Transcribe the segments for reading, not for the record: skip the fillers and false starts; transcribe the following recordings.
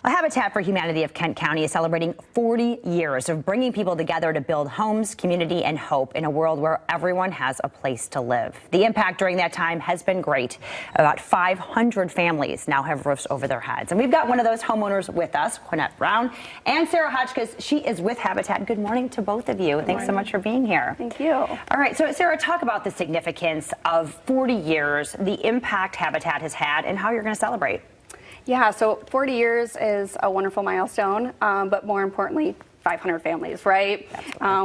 Well, Habitat for Humanity of Kent County is celebrating 40 years of bringing people together to build homes, community, and hope in a world where everyone has a place to live. The impact during that time has been great. About 500 families now have roofs over their heads. And we've got one of those homeowners with us, Gwinnett Brown, and Sarah Hotchkiss. She is with Habitat. Good morning to both of you. Thanks so much for being here. Thank you. All right, so Sarah, talk about the significance of 40 years, the impact Habitat has had, and how you're going to celebrate. Yeah, so 40 years is a wonderful milestone, but more importantly, 500 families, right?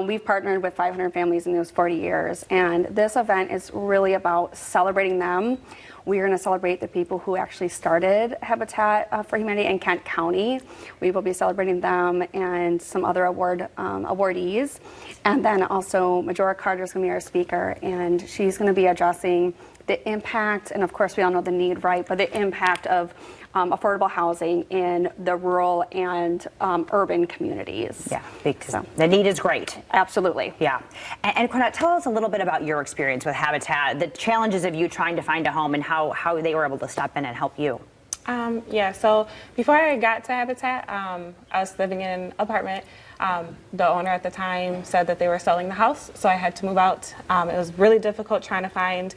We've partnered with 500 families in those 40 years, and this event is really about celebrating them. We are going to celebrate the people who actually started Habitat for Humanity in Kent County. We will be celebrating them and some other awardees. And then also Majora Carter is going to be our speaker, and she's going to be addressing the impact, and of course we all know the need, right? But the impact of affordable housing in the rural and urban communities. Yeah, because the need is great. Absolutely. Yeah. And Gwinnett, tell us a little bit about your experience with Habitat, the challenges of you trying to find a home, and how they were able to step in and help you. Yeah, so before I got to Habitat, I was living in an apartment. The owner at the time said that they were selling the house, so I had to move out. It was really difficult trying to find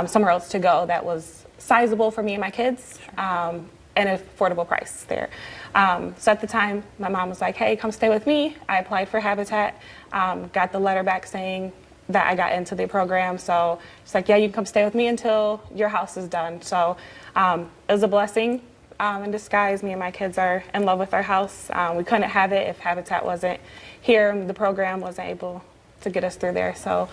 somewhere else to go that was sizable for me and my kids, and an affordable price there. So at the time, my mom was like, hey, come stay with me. I applied for Habitat, got the letter back saying that I got into the program. So she's like, yeah, you can come stay with me until your house is done. So it was a blessing in disguise. Me and my kids are in love with our house. We couldn't have it if Habitat wasn't here. The program wasn't able to get us through there. So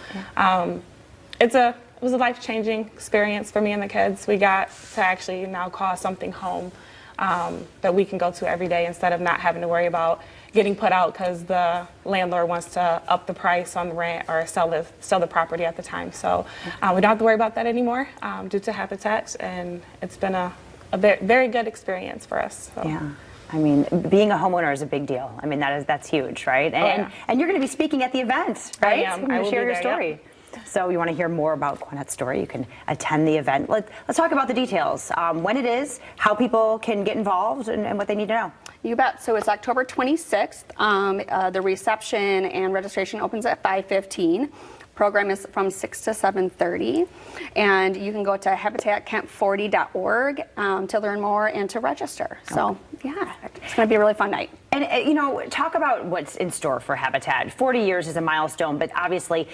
it was a life-changing experience for me and the kids. We got to actually now call something home that we can go to every day instead of not having to worry about getting put out because the landlord wants to up the price on the rent or sell the property at the time. So we don't have to worry about that anymore due to Habitat, and it's been a very good experience for us. So. Yeah. I mean, being a homeowner is a big deal. I mean, that's huge, right? And you're going to be speaking at the event, right? I am. You're going to share your story. Yep. So you want to hear more about Gwinnetts Story, you can attend the event. Let's talk about the details. When it is, how people can get involved, and what they need to know. You bet. So it's October 26th. The reception and registration opens at 5:15. Program is from 6 to 7:30, and you can go to habitatkent40.org to learn more and to register. So yeah, it's going to be a really fun night. And talk about what's in store for Habitat. 40 years is a milestone, but obviously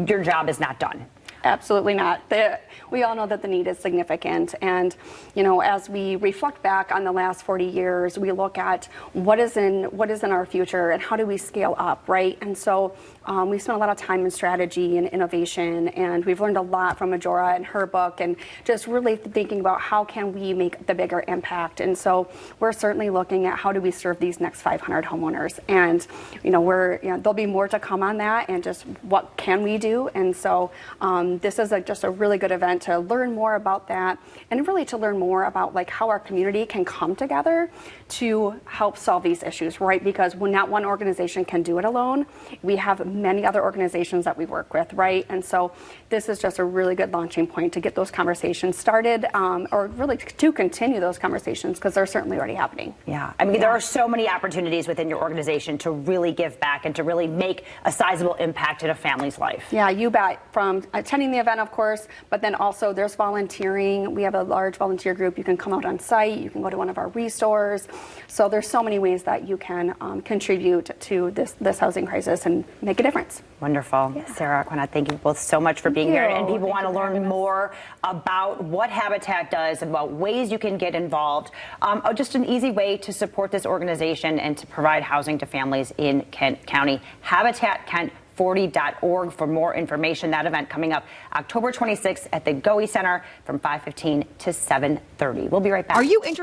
your job is not done. Absolutely not. We all know that the need is significant, and as we reflect back on the last 40 years, we look at what is in our future and how do we scale up, right? And so we spent a lot of time in strategy and innovation, and we've learned a lot from Majora and her book, and just really thinking about how can we make the bigger impact. And so we're certainly looking at how do we serve these next 500 homeowners, and there'll be more to come on that, and just what can we do. And so this is just a really good event to learn more about that, and really to learn more about how our community can come together to help solve these issues, right? Because when not one organization can do it alone, we have many other organizations that we work with, right? And so this is just a really good launching point to get those conversations started, or really to continue those conversations, because they're certainly already happening. Yeah, I mean, there are so many opportunities within your organization to really give back and to really make a sizable impact in a family's life. Yeah, you bet. From attending the event, of course, but then also there's volunteering. We have a large volunteer group. You can come out on site. You can go to one of our restores. So there's so many ways that you can contribute to this housing crisis and make a difference. Wonderful. Yeah. Sarah, Gwinnett, thank you both so much for being here. And people want to learn more about what Habitat does, about ways you can get involved. Just an easy way to support this organization and to provide housing to families in Kent County. habitatkent40.org for more information. That event coming up October 26th at the Gwinnetts Center from 5:15 to 7:30. We'll be right back. Are you interested?